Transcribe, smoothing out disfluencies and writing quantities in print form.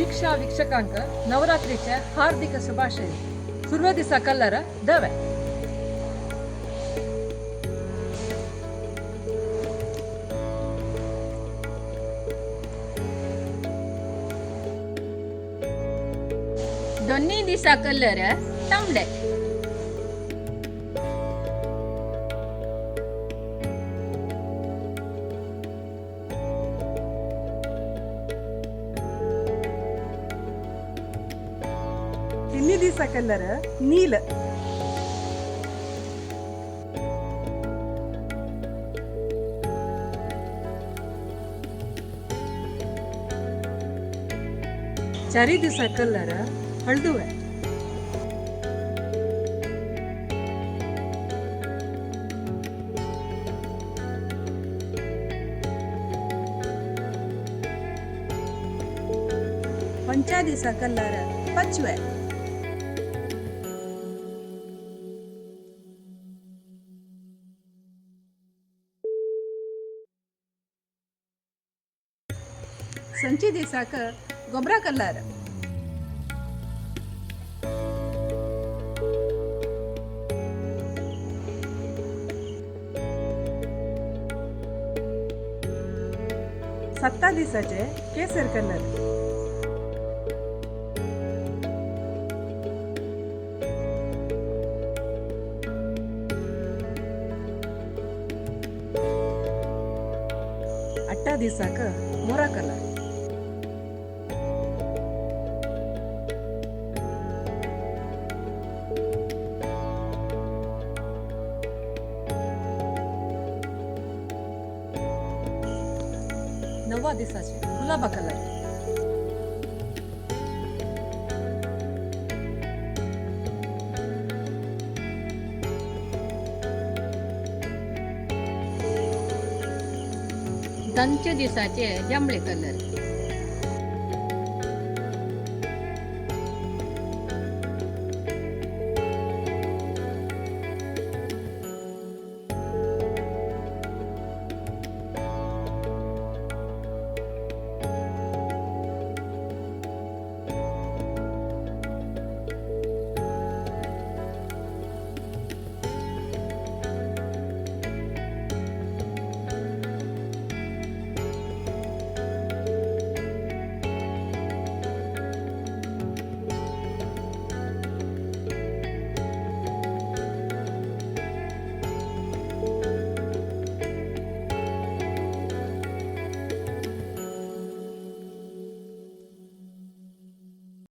दीक्षा वीक्षकांक नवरात्रीचे हार्दिक शुभाशय. सुरवे दिसा कलर दवे. दोन्ही दिसा कलर तांबडे. तिन्ही दिसा कलर नील. चारी दिसा कलर हळदुवे. पंचा दिसा कलर पचवे. संची दिसाक गोबरा कलर. सत्ता दिसाचे केसर कलर. अट्टा दिसाक मोरा कलर. नववा दिसाचे गुलाबा कलर. दंच दिसाचे जांभळे कलर.